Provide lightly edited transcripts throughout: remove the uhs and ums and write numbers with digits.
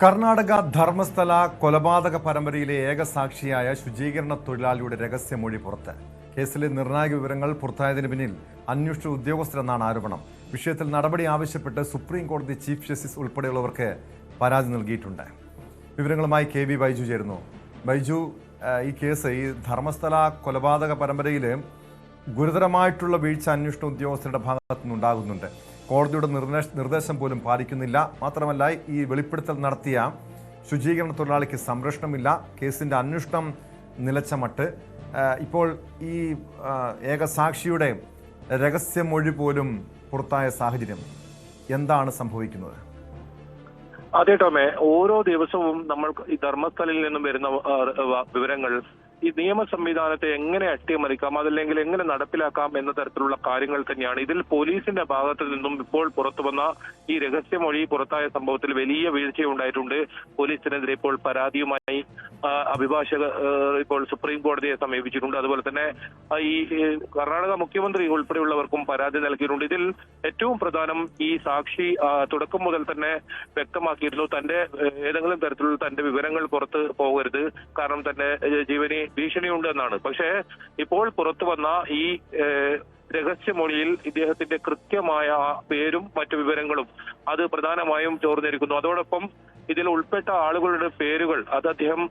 കർണാടക ധർമ്മസ്ഥല കൊലപാതക പരമ്പരയിലെ ഏക സാക്ഷിയായ ശുചീകരണ തൊഴിലാളിയുടെ രഹസ്യമൊഴി പുറത്ത്. കേസിലെ നിർണായക വിവരങ്ങൾ പുറത്തായതിനു പിന്നിൽ അന്വേഷണ ഉദ്യോഗസ്ഥരെന്നാണ് ആരോപണം. വിഷയത്തിൽ നടപടി ആവശ്യപ്പെട്ട് സുപ്രീം കോടതി ചീഫ് ജസ്റ്റിസ് ഉൾപ്പെടെയുള്ളവർക്ക് പരാതി നൽകിയിട്ടുണ്ട്. വിവരങ്ങളുമായി കെ വി ബൈജു ചേരുന്നു. ബൈജു, ഈ കേസ്, ഈ ധർമ്മസ്ഥല കൊലപാതക പരമ്പരയിൽ ഗുരുതരമായിട്ടുള്ള വീഴ്ച അന്വേഷണ ഉദ്യോഗസ്ഥരുടെ ഭാഗത്തു നിന്നുണ്ടാകുന്നുണ്ട്. കോടതിയുടെ നിർദ്ദേശം പോലും പാലിക്കുന്നില്ല. മാത്രമല്ല, ഈ വെളിപ്പെടുത്തൽ നടത്തിയ ശുചീകരണ തൊഴിലാളിക്ക് സംരക്ഷണമില്ല. കേസിന്റെ അന്വേഷണം നിലച്ച മട്ട്. ഇപ്പോൾ ഈ ഏകസാക്ഷിയുടെ രഹസ്യമൊഴി പോലും പുറത്തായ സാഹചര്യം. എന്താണ് സംഭവിക്കുന്നത്? അതെ ടോമേ, ഓരോ ദിവസവും നമ്മൾ ഈ ധർമ്മസ്ഥലയിൽ നിന്നും വരുന്ന വിവരങ്ങൾ ഈ നിയമ സംവിധാനത്തെ എങ്ങനെ അട്ടിമറിക്കാം, അതല്ലെങ്കിൽ എങ്ങനെ നടപ്പിലാക്കാം എന്ന തരത്തിലുള്ള കാര്യങ്ങൾ തന്നെയാണ്. ഇതിൽ പോലീസിന്റെ ഭാഗത്തു നിന്നും ഇപ്പോൾ പുറത്തു വന്ന ഈ രഹസ്യമൊഴി പുറത്തായ സംഭവത്തിൽ വലിയ വീഴ്ചയുണ്ടായിട്ടുണ്ട്. പോലീസിനെതിരെ ഇപ്പോൾ പരാതിയുമായി അഭിഭാഷകർ ഇപ്പോൾ സുപ്രീം കോടതിയെ സമീപിച്ചിട്ടുണ്ട്. അതുപോലെ തന്നെ ഈ കർണാടക മുഖ്യമന്ത്രി ഉൾപ്പെടെയുള്ളവർക്കും പരാതി നൽകിയിട്ടുണ്ട്. ഇതിൽ ഏറ്റവും പ്രധാനം ഈ സാക്ഷി തുടക്കം മുതൽ തന്നെ വ്യക്തമാക്കിയിരുന്നു, തന്റെ ഏതെങ്കിലും തരത്തിലുള്ള തന്റെ വിവരങ്ങൾ പുറത്ത് പോകരുത്, കാരണം തന്നെ ജീവന് ഭീഷണിയുണ്ട് എന്നാണ്. പക്ഷേ ഇപ്പോൾ പുറത്തു വന്ന ഈ രഹസ്യമൊഴിയിൽ ഇദ്ദേഹത്തിന്റെ കൃത്യമായ പേരും മറ്റു വിവരങ്ങളും അത് പ്രധാനമായും ചോർന്നിരിക്കുന്നു. അതോടൊപ്പം ഇതിൽ ഉൾപ്പെട്ട ആളുകളുടെ പേരുകൾ അത് അദ്ദേഹം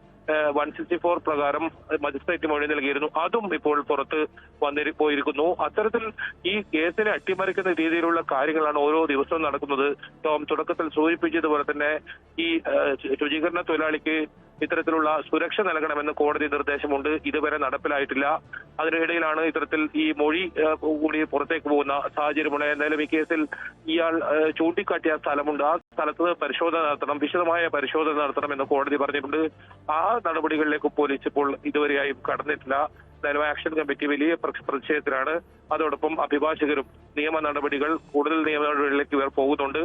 164 പ്രകാരം മജിസ്ട്രേറ്റ് മൊഴി നൽകിയിരുന്നു. അതും ഇപ്പോൾ പുറത്ത് പോയിരിക്കുന്നു. അത്തരത്തിൽ ഈ കേസിനെ അട്ടിമറിക്കുന്ന രീതിയിലുള്ള കാര്യങ്ങളാണ് ഓരോ ദിവസവും നടക്കുന്നത്. ടോം തുടക്കത്തിൽ സൂചിപ്പിച്ചതുപോലെ തന്നെ ഈ ശുചീകരണ തൊഴിലാളിക്ക് ഇത്തരത്തിലുള്ള സുരക്ഷ നൽകണമെന്ന് കോടതി നിർദ്ദേശമുണ്ട്. ഇതുവരെ നടപ്പിലായിട്ടില്ല. അതിനിടയിലാണ് ഇത്തരത്തിൽ ഈ മൊഴി കൂടി പുറത്തേക്ക് പോകുന്ന സാഹചര്യമുണ്ട്. എന്തായാലും ഈ കേസിൽ ഇയാൾ ചൂണ്ടിക്കാട്ടിയ സ്ഥലമുണ്ട്. ആ സ്ഥലത്ത് പരിശോധന നടത്തണം, വിശദമായ പരിശോധന നടത്തണം എന്ന് കോടതി പറഞ്ഞിട്ടുണ്ട്. ആ നടപടികളിലേക്ക് പോലീസ് ഇപ്പോൾ ഇതുവരെയായും കടന്നിട്ടില്ല. എന്തായാലും ആക്ഷൻ കമ്മിറ്റി വലിയ പ്രതിഷേധത്തിലാണ്. അതോടൊപ്പം അഭിഭാഷകരും കൂടുതൽ നിയമ നടപടികളിലേക്ക് ഇവർ പോകുന്നുണ്ട്.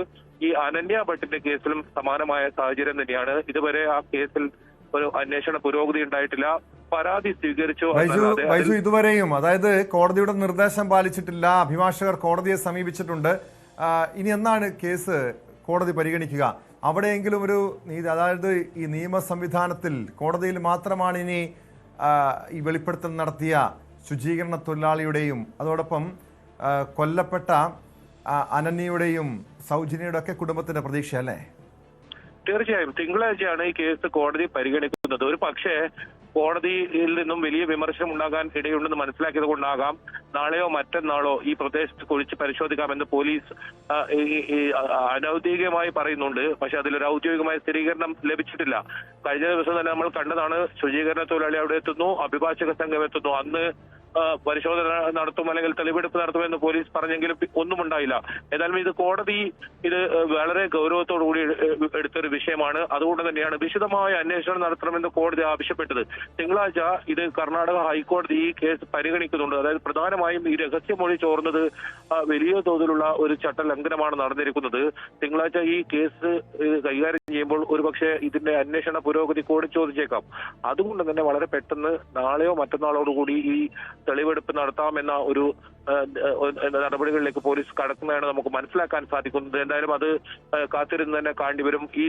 ഈ അനന്യ ഭട്ടിന്റെ കേസിലും സമാനമായ സാഹചര്യം തന്നെയാണ്. ഇതുവരെ ആ കേസിൽ ഒരു അന്വേഷണ പുരോഗതി ഉണ്ടായിട്ടില്ല. പരാതി സ്വീകരിച്ചു. ബൈജു, ഇതുവരെയും, അതായത് കോടതിയുടെ നിർദ്ദേശം പാലിച്ചിട്ടില്ല. അഭിഭാഷകർ കോടതിയെ സമീപിച്ചിട്ടുണ്ട്. ഇനി എന്നാണ് കേസ് കോടതി പരിഗണിക്കുക? അവിടെയെങ്കിലും ഒരു നീതി, അതായത് ഈ നിയമ സംവിധാനത്തിൽ കോടതിയിൽ മാത്രമാണ് ഇനി ഈ വെളിപ്പെടുത്തൽ നടത്തിയ ശുചീകരണ തൊഴിലാളിയുടെയും അതോടൊപ്പം കൊല്ലപ്പെട്ട അനന്യയുടെയും സൗജന്യയുടെ ഒക്കെ കുടുംബത്തിന്റെ പ്രതീക്ഷ അല്ലേ? തീർച്ചയായും തിങ്കളാഴ്ചയാണ് ഈ കേസ് കോടതി പരിഗണിക്കുന്നത്. ഒരു പക്ഷേ കോടതിയിൽ നിന്നും വലിയ വിമർശനം ഉണ്ടാകാൻ ഇടയുണ്ടെന്ന് മനസ്സിലാക്കിയത് കൊണ്ടാകാം നാളെയോ മറ്റന്നാളോ ഈ പ്രദേശത്ത് കുഴിച്ച് പരിശോധിക്കാമെന്ന് പോലീസ് അനൌദ്യോഗികമായി പറയുന്നുണ്ട്. പക്ഷെ അതിലൊരു ഔദ്യോഗികമായ സ്ഥിരീകരണം ലഭിച്ചിട്ടില്ല. കഴിഞ്ഞ ദിവസം തന്നെ നമ്മൾ കണ്ടതാണ്, ശുചീകരണ തൊഴിലാളി അവിടെ എത്തുന്നു, അഭിഭാഷക സംഘം എത്തുന്നു. അന്ന് പരിശോധന നടത്തും അല്ലെങ്കിൽ തെളിവെടുപ്പ് നടത്തുമെന്ന് പോലീസ് പറഞ്ഞെങ്കിലും ഒന്നും ഉണ്ടായില്ല. ഏതായാലും ഇത് കോടതി വളരെ ഗൗരവത്തോടുകൂടി എടുത്തൊരു വിഷയമാണ്. അതുകൊണ്ട് തന്നെയാണ് വിശദമായ അന്വേഷണം നടത്തണമെന്ന് കോടതി ആവശ്യപ്പെട്ടത്. തിങ്കളാഴ്ച ഇത് കർണാടക ഹൈക്കോടതി ഈ കേസ് പരിഗണിക്കുന്നുണ്ട്. അതായത് പ്രധാനമായും ഈ രഹസ്യമൊഴി ചോർന്നത് വലിയ തോതിലുള്ള ഒരു ചട്ടലംഘനമാണ് നടന്നിരിക്കുന്നത്. തിങ്കളാഴ്ച ഈ കേസ് കൈകാര്യം ചെയ്യുമ്പോൾ ഒരുപക്ഷെ ഇതിന്റെ അന്വേഷണ പുരോഗതി കോടതി ചോദിച്ചേക്കാം. അതുകൊണ്ട് തന്നെ വളരെ പെട്ടെന്ന് നാളെയോ മറ്റന്നാളോടുകൂടി ഈ തെളിവെടുപ്പ് നടത്താമെന്ന ഒരു നടപടികളിലേക്ക് പോലീസ് കടക്കുന്നതാണ് നമുക്ക് മനസ്സിലാക്കാൻ സാധിക്കുന്നത്. എന്തായാലും അത് കാത്തിരുന്ന് തന്നെ കാണേണ്ടിവരും. ഈ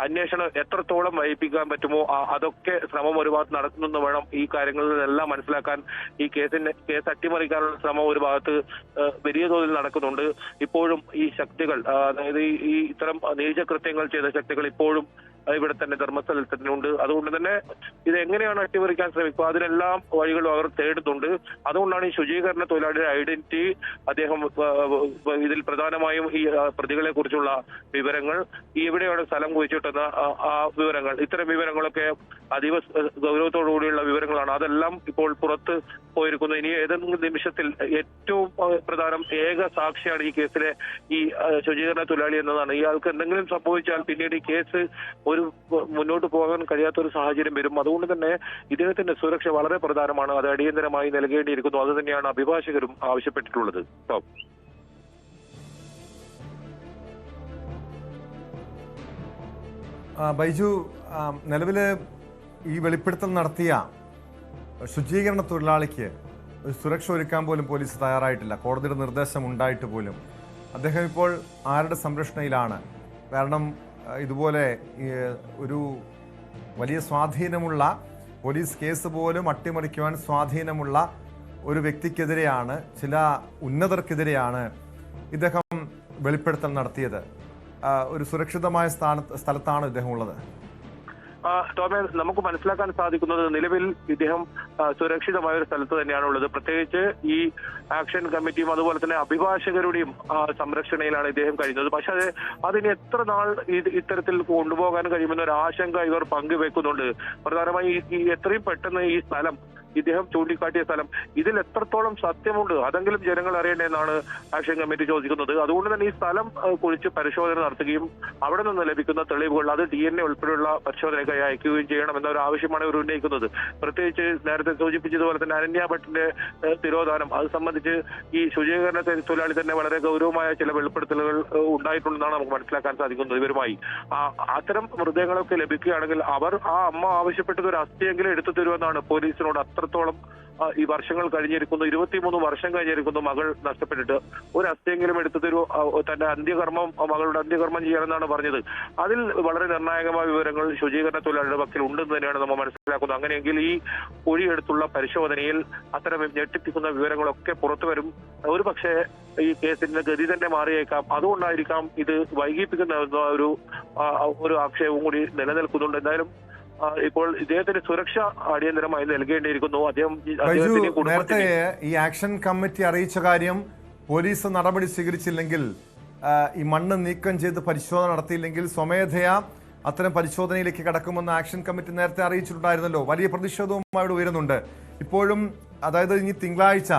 അന്വേഷണം എത്രത്തോളം വൈകിപ്പിക്കാൻ പറ്റുമോ അതൊക്കെ ശ്രമം ഒരു ഭാഗത്ത് നടത്തുന്നെന്ന് വേണം ഈ കാര്യങ്ങളിലെല്ലാം മനസ്സിലാക്കാൻ. ഈ കേസ് അട്ടിമറിക്കാനുള്ള ശ്രമം ഒരു ഭാഗത്ത് വലിയ തോതിൽ നടക്കുന്നുണ്ട്. ഇപ്പോഴും ഈ ശക്തികൾ, അതായത് ഈ ഇത്തരം നീചകൃത്യങ്ങൾ ചെയ്ത ശക്തികൾ ഇപ്പോഴും ഇവിടെ തന്നെ ധർമ്മസ്ഥലത്തിൽ തന്നെ ഉണ്ട്. അതുകൊണ്ട് തന്നെ ഇത് എങ്ങനെയാണ് അട്ടിമറിക്കാൻ ശ്രമിക്കുക, അതിനെല്ലാം വഴികളും അവർ തേടുന്നുണ്ട്. അതുകൊണ്ടാണ് ഈ ശുചീകരണ തൊഴിലാളിയുടെ ഐഡന്റിറ്റി, അദ്ദേഹം ഇതിൽ പ്രധാനമായും ഈ പ്രതികളെ കുറിച്ചുള്ള വിവരങ്ങൾ, എവിടെയാണ് സ്ഥലം കുഴിച്ചിട്ടെന്ന ആ വിവരങ്ങൾ, ഇത്തരം വിവരങ്ങളൊക്കെ അതീവ ഗൗരവത്തോടുകൂടിയുള്ള വിവരങ്ങളാണ്. അതെല്ലാം ഇപ്പോൾ പുറത്ത് പോയിരിക്കുന്നു. ഇനി ഏതെങ്കിലും നിമിഷത്തിൽ ഏറ്റവും പ്രധാനം ഏക സാക്ഷിയാണ് ഈ കേസിലെ ഈ ശുചീകരണ തൊഴിലാളി എന്നതാണ്. ഇയാൾക്ക് എന്തെങ്കിലും സംഭവിച്ചാൽ പിന്നീട് ഈ കേസ് മുന്നോട്ട് പോകാൻ കഴിയാത്തൊരു സാഹചര്യം വരും. അതുകൊണ്ട് തന്നെ ഇദ്ദേഹത്തിന്റെ സുരക്ഷ വളരെ പ്രധാനമാണ്. അത് അടിയന്തരമായി നൽകേണ്ടിയിരിക്കുന്നു. അത് തന്നെയാണ് അഭിഭാഷകരും ആവശ്യപ്പെട്ടിട്ടുള്ളത്. ബൈജു, നിലവിൽ ഈ വെളിപ്പെടുത്തൽ നടത്തിയ ശുചീകരണ തൊഴിലാളിക്ക് സുരക്ഷ ഒരുക്കാൻ പോലും പോലീസ് തയ്യാറായിട്ടില്ല. കോടതിയുടെ നിർദ്ദേശം ഉണ്ടായിട്ട് പോലും അദ്ദേഹം ഇപ്പോൾ ആരുടെ സംരക്ഷണയിലാണ്? കാരണം ഇതുപോലെ ഒരു വലിയ സ്വാധീനമുള്ള പോലീസ് കേസ് പോലും അട്ടിമറിക്കുവാൻ സ്വാധീനമുള്ള ഒരു വ്യക്തിക്കെതിരെയാണ്, ചില ഉന്നതർക്കെതിരെയാണ് ഇദ്ദേഹം വെളിപ്പെടുത്തൽ നടത്തിയത്. ഒരു സുരക്ഷിതമായ സ്ഥലത്താണ് ഇദ്ദേഹം ഉള്ളത്. ടോമേ, നമുക്ക് മനസ്സിലാക്കാൻ സാധിക്കുന്നത് നിലവിൽ ഇദ്ദേഹം സുരക്ഷിതമായ ഒരു സ്ഥലത്ത് തന്നെയാണ് ഉള്ളത്. പ്രത്യേകിച്ച് ഈ ആക്ഷൻ കമ്മിറ്റിയും അതുപോലെ തന്നെ അഭിഭാഷകരുടെയും സംരക്ഷണയിലാണ് ഇദ്ദേഹം കഴിയുന്നത്. പക്ഷെ അതിന് എത്ര നാൾ ഇത്തരത്തിൽ കൊണ്ടുപോകാൻ കഴിയുമെന്ന ഒരു ആശങ്ക ഇവർ പങ്കുവെക്കുന്നുണ്ട്. പ്രധാനമായി ഈ എത്രയും പെട്ടെന്ന് ഈ സ്ഥലം, ഇദ്ദേഹം ചൂണ്ടിക്കാട്ടിയ സ്ഥലം, ഇതിൽ എത്രത്തോളം സത്യമുണ്ട് അതെങ്കിലും ജനങ്ങൾ അറിയണ്ടെന്നാണ് ആക്ഷൻ കമ്മിറ്റി ചോദിക്കുന്നത്. അതുകൊണ്ട് തന്നെ ഈ സ്ഥലം കുറിച്ച് പരിശോധന നടത്തുകയും അവിടെ നിന്ന് ലഭിക്കുന്ന തെളിവുകൾ അത് DNA ഉൾപ്പെടെയുള്ള പരിശോധനയ്ക്കായി അയക്കുകയും ചെയ്യണമെന്ന ഒരു ആവശ്യമാണ് ഇവർ ഉന്നയിക്കുന്നത്. പ്രത്യേകിച്ച് നേരത്തെ സൂചിപ്പിച്ചതുപോലെ തന്നെ അനന്യ ഭട്ടിന്റെ തിരോധാനം, അത് സംബന്ധിച്ച് ഈ ശുചീകരണ തൊഴിലാളി തന്നെ വളരെ ഗൗരവമായ ചില വെളിപ്പെടുത്തലുകൾ ഉണ്ടായിട്ടുണ്ടെന്നാണ് നമുക്ക് മനസ്സിലാക്കാൻ സാധിക്കുന്നത്. ഇവരുമായി അത്തരം മൃതദേഹങ്ങളൊക്കെ ലഭിക്കുകയാണെങ്കിൽ അവർ ആ അമ്മ ആവശ്യപ്പെട്ടത് ഒരു അസ്ഥിയെങ്കിലും എടുത്തു തരുമെന്നാണ് പോലീസിനോട് അത്രത്തോളം ഈ വർഷങ്ങൾ കഴിഞ്ഞിരിക്കുന്നു. 23 വർഷം കഴിഞ്ഞിരിക്കുന്നു മകൾ നഷ്ടപ്പെട്ടിട്ട്. ഒരു അസ്ഥിയെങ്കിലും എടുത്തു തരൂ, തന്റെ അന്ത്യകർമ്മം, മകളുടെ അന്ത്യകർമ്മം ചെയ്യണമെന്നാണ് പറഞ്ഞത്. അതിൽ വളരെ നിർണായകമായ വിവരങ്ങൾ ശുചീകരണ തൊഴിലാളിയുടെ പക്കൽ ഉണ്ടെന്ന് തന്നെയാണ് നമ്മൾ മനസ്സിലാക്കുന്നത്. അങ്ങനെയെങ്കിൽ ഈ കുഴിയെടുത്തുള്ള പരിശോധനയിൽ അത്തരം ഞെട്ടിപ്പിക്കുന്ന വിവരങ്ങളൊക്കെ പുറത്തു വരും. ഒരു പക്ഷേ ഈ കേസിന്റെ ഗതി തന്നെ മാറിയേക്കാം. അതുകൊണ്ടായിരിക്കാം ഇത് വൈകിപ്പിക്കുന്ന ഒരു ആക്ഷേപവും കൂടി നിലനിൽക്കുന്നുണ്ട്. എന്തായാലും ഇപ്പോൾ ഇദ്ദേഹത്തിന് സുരക്ഷ അടിയന്തരമായി നൽകേണ്ടിയിരിക്കുന്നു. നേരത്തെ ഈ ആക്ഷൻ കമ്മിറ്റി അറിയിച്ച കാര്യം, പോലീസ് നടപടി സ്വീകരിച്ചില്ലെങ്കിൽ, ഈ മണ്ണ് നീക്കം ചെയ്ത് പരിശോധന നടത്തിയില്ലെങ്കിൽ സ്വമേധയാ അത്തരം പരിശോധനയിലേക്ക് കടക്കുമെന്ന് ആക്ഷൻ കമ്മിറ്റി നേരത്തെ അറിയിച്ചിട്ടുണ്ടായിരുന്നല്ലോ. വലിയ പ്രതിഷേധവും അവിടെ ഉയരുന്നുണ്ട് ഇപ്പോഴും. അതായത് ഇനി തിങ്കളാഴ്ച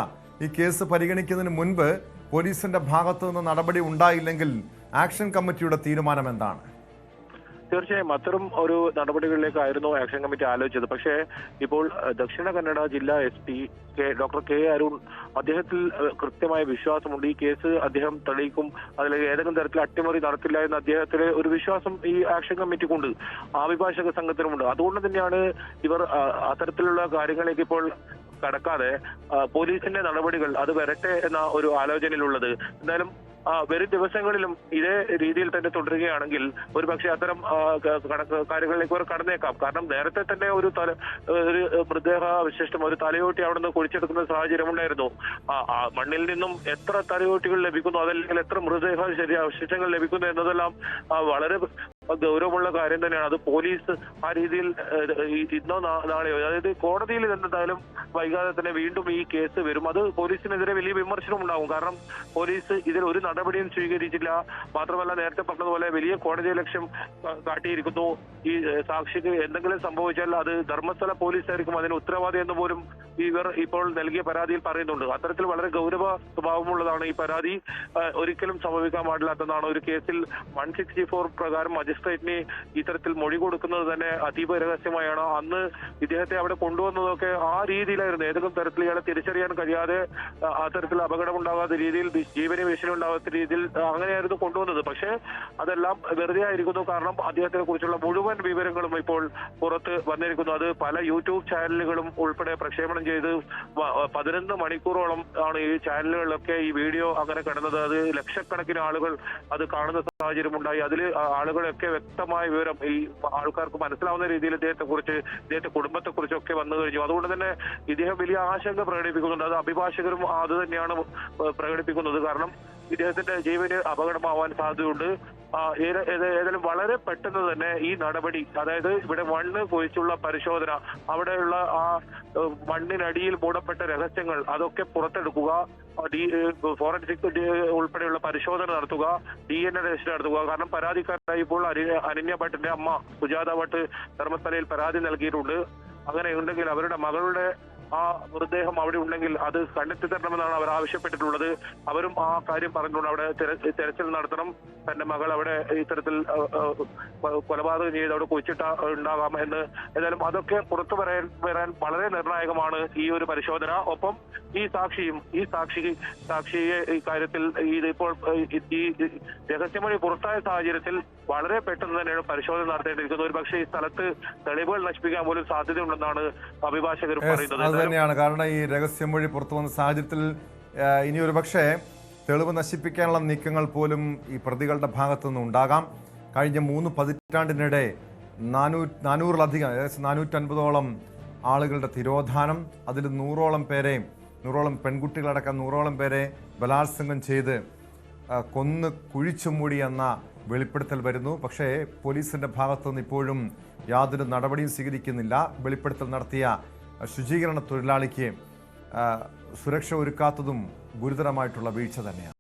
ഈ കേസ് പരിഗണിക്കുന്നതിന് മുൻപ് പോലീസിന്റെ ഭാഗത്തു നിന്ന് നടപടി ഉണ്ടായില്ലെങ്കിൽ ആക്ഷൻ കമ്മിറ്റിയുടെ തീരുമാനം എന്താണ്? തീർച്ചയായും അത്തരം ഒരു നടപടികളിലേക്കായിരുന്നു ആക്ഷൻ കമ്മിറ്റി ആലോചിച്ചത്. പക്ഷേ ഇപ്പോൾ ദക്ഷിണ കന്നഡ ജില്ലാ SP ഡോക്ടർ K അരുൺ, അദ്ദേഹത്തിൽ കൃത്യമായ വിശ്വാസമുണ്ട്. ഈ കേസ് അദ്ദേഹം തെളിയിക്കും, അതിൽ ഏതെങ്കിലും തരത്തിൽ അട്ടിമറി നടത്തില്ല എന്ന അദ്ദേഹത്തിന് ഒരു വിശ്വാസം ഈ ആക്ഷൻ കമ്മിറ്റിക്കുണ്ട്, അഭിഭാഷക സംഘത്തിനുമുണ്ട്. അതുകൊണ്ട് തന്നെയാണ് ഇവർ അത്തരത്തിലുള്ള കാര്യങ്ങളിലേക്ക് ഇപ്പോൾ കടക്കാതെ പോലീസിന്റെ നടപടികൾ അത് വരട്ടെ എന്ന ഒരു ആലോചനയിലുള്ളത്. എന്തായാലും വരും ദിവസങ്ങളിലും ഇതേ രീതിയിൽ തന്നെ തുടരുകയാണെങ്കിൽ ഒരുപക്ഷെ അത്തരം കാര്യങ്ങളിലേക്ക് അവർ കടന്നേക്കാം. കാരണം നേരത്തെ തന്നെ ഒരു മൃതദേഹ വിശിഷ്ടം, ഒരു തലയോട്ടി അവിടെ നിന്ന് കുഴിച്ചെടുക്കുന്ന സാഹചര്യം ഉണ്ടായിരുന്നു. മണ്ണിൽ നിന്നും എത്ര തലയോട്ടികൾ ലഭിക്കുന്നു, അതല്ലെങ്കിൽ എത്ര മൃതദേഹ അവശിഷ്ടങ്ങൾ ലഭിക്കുന്നു എന്നതെല്ലാം വളരെ ഗൗരവമുള്ള കാര്യം തന്നെയാണ്. അത് പോലീസ് ആ രീതിയിൽ ഇന്നോ നാളെയോ, അതായത് കോടതിയിൽ എന്തായാലും വൈകാതെ തന്നെ വീണ്ടും ഈ കേസ് വരും. അത് പോലീസിനെതിരെ വലിയ വിമർശനം ഉണ്ടാകും. കാരണം പോലീസ് ഇതിൽ ഒരു നടപടിയും സ്വീകരിച്ചില്ല. മാത്രമല്ല നേരത്തെ പറഞ്ഞതുപോലെ വലിയ കോടതി ലക്ഷ്യം കാട്ടിയിരിക്കുന്നു. ഈ സാക്ഷിക്ക് എന്തെങ്കിലും സംഭവിച്ചാൽ അത് ധർമ്മസ്ഥല പോലീസായിരിക്കും അതിന് ഉത്തരവാദി എന്ന് പോലും ഇവർ ഇപ്പോൾ നൽകിയ പരാതിയിൽ പറയുന്നുണ്ട്. അത്തരത്തിൽ വളരെ ഗൗരവ സ്വഭാവമുള്ളതാണ് ഈ പരാതി. ഒരിക്കലും സംഭവിക്കാൻ പാടില്ലാത്തതാണ്. ഒരു കേസിൽ 164 പ്രകാരം മജിസ്ട്രേറ്റിന് ഇത്തരത്തിൽ മൊഴി കൊടുക്കുന്നത് തന്നെ അതീവ രഹസ്യമായാണ്. അന്ന് ഇദ്ദേഹത്തെ അവിടെ കൊണ്ടുവന്നതൊക്കെ ആ രീതിയിലായിരുന്നു. ഏതെങ്കിലും തരത്തിൽ ഇയാളെ തിരിച്ചറിയാൻ കഴിയാതെ അത്തരത്തിൽ അപകടമുണ്ടാകാത്ത രീതിയിൽ, ജീവന് ഭീഷണി ഉണ്ടാകാത്ത രീതിയിൽ അങ്ങനെയായിരുന്നു കൊണ്ടുവന്നത്. പക്ഷേ അതെല്ലാം വെറുതെ ആയിരിക്കുന്നു. കാരണം അദ്ദേഹത്തിനെ കുറിച്ചുള്ള മുഴുവൻ വിവരങ്ങളും ഇപ്പോൾ പുറത്ത് വന്നിരിക്കുന്നു. അത് പല യൂട്യൂബ് ചാനലുകളും ഉൾപ്പെടെ പ്രക്ഷേപണം ചെയ്ത് 11 മണിക്കൂറോളം ആണ് ഈ ചാനലുകളിലൊക്കെ ഈ വീഡിയോ അങ്ങനെ കിടന്നത്. അത് ലക്ഷക്കണക്കിന് ആളുകൾ അത് കാണുന്ന സാഹചര്യം ഉണ്ടായി. അതിൽ ആളുകളൊക്കെ വ്യക്തമായ വിവരം ഈ ആൾക്കാർക്ക് മനസ്സിലാവുന്ന രീതിയിൽ ഇദ്ദേഹത്തെ കുടുംബത്തെ കുറിച്ചൊക്കെ വന്നു കഴിഞ്ഞു. അതുകൊണ്ട് തന്നെ ഇദ്ദേഹം വലിയ ആശങ്ക പ്രകടിപ്പിക്കുന്നുണ്ട്. അത് അഭിഭാഷകരും അത് തന്നെയാണ് പ്രകടിപ്പിക്കുന്നത്. കാരണം ഇദ്ദേഹത്തിന്റെ ജീവന് അപകടമാവാൻ സാധ്യതയുണ്ട്. ഏതായാലും വളരെ പെട്ടെന്ന് തന്നെ ഈ നടപടി, അതായത് ഇവിടെ മണ്ണ് കുഴിച്ചുള്ള പരിശോധന, അവിടെയുള്ള ആ മണ്ണിനടിയിൽ മൂടപ്പെട്ട രഹസ്യങ്ങൾ അതൊക്കെ പുറത്തെടുക്കുക, ഫോറൻസിക് ഉൾപ്പെടെയുള്ള പരിശോധന നടത്തുക, DNA ടെസ്റ്റ് നടത്തുക. കാരണം പരാതിക്കാരായി ഇപ്പോൾ അനന്യ ഭട്ടിന്റെ അമ്മ സുജാത ഭട്ട് ധർമ്മസ്ഥലയിൽ പരാതി നൽകിയിട്ടുണ്ട്. അങ്ങനെ ഉണ്ടെങ്കിൽ അവരുടെ മകളുടെ ആ മൃതദേഹം അവിടെ ഉണ്ടെങ്കിൽ അത് കണ്ടെത്തി തരണമെന്നാണ് അവർ ആവശ്യപ്പെട്ടിട്ടുള്ളത്. അവരും ആ കാര്യം പറഞ്ഞുകൊണ്ട് അവിടെ തെരച്ചിൽ നടത്തണം. തന്റെ മകൾ അവിടെ ഇത്തരത്തിൽ കൊലപാതകം ചെയ്ത് അവിടെ കുഴിച്ചിട്ട ഉണ്ടാകാം എന്ന്. ഏതായാലും അതൊക്കെ പുറത്തു വരാൻ വളരെ നിർണായകമാണ് ഈ ഒരു പരിശോധന. ഒപ്പം ഈ സാക്ഷിയെ ഈ കാര്യത്തിൽ ഇതിപ്പോൾ ഈ രഹസ്യമൊഴി പുറത്തായ സാഹചര്യത്തിൽ വളരെ പെട്ടെന്ന് തന്നെയാണ് പരിശോധന നടത്തേണ്ടിയിരിക്കുന്നത്. ഒരു പക്ഷേ ഈ സ്ഥലത്ത് തെളിവുകൾ നശിപ്പിക്കാൻ പോലും സാധ്യതയുണ്ടെന്നാണ് അഭിഭാഷകർ പറയുന്നത്. തന്നെയാണ് കാരണം ഈ രഹസ്യമൊഴി പുറത്തു വന്ന സാഹചര്യത്തിൽ ഇനി ഒരു പക്ഷേ തെളിവ് നശിപ്പിക്കാനുള്ള നീക്കങ്ങൾ പോലും ഈ പ്രതികളുടെ ഭാഗത്തുനിന്ന് ഉണ്ടാകാം. കഴിഞ്ഞ 3 പതിറ്റാണ്ടിനിടെ 400-ലധികം ഏകദേശം 450ഓളം ആളുകളുടെ തിരോധാനം, അതിൽ 100ഓളം പെൺകുട്ടികളടക്കം 100ഓളം പേരെ ബലാത്സംഗം ചെയ്ത് കൊന്ന് കുഴിച്ചുമൂടി എന്ന വെളിപ്പെടുത്തൽ വരുന്നു. പക്ഷേ പോലീസിൻ്റെ ഭാഗത്തുനിന്ന് ഇപ്പോഴും യാതൊരു നടപടിയും സ്വീകരിക്കുന്നില്ല. വെളിപ്പെടുത്തൽ നടത്തിയ ശുചീകരണ തൊഴിലാളിക്ക് സുരക്ഷ ഒരുക്കാത്തതും ഗുരുതരമായിട്ടുള്ള വീഴ്ച തന്നെയാണ്.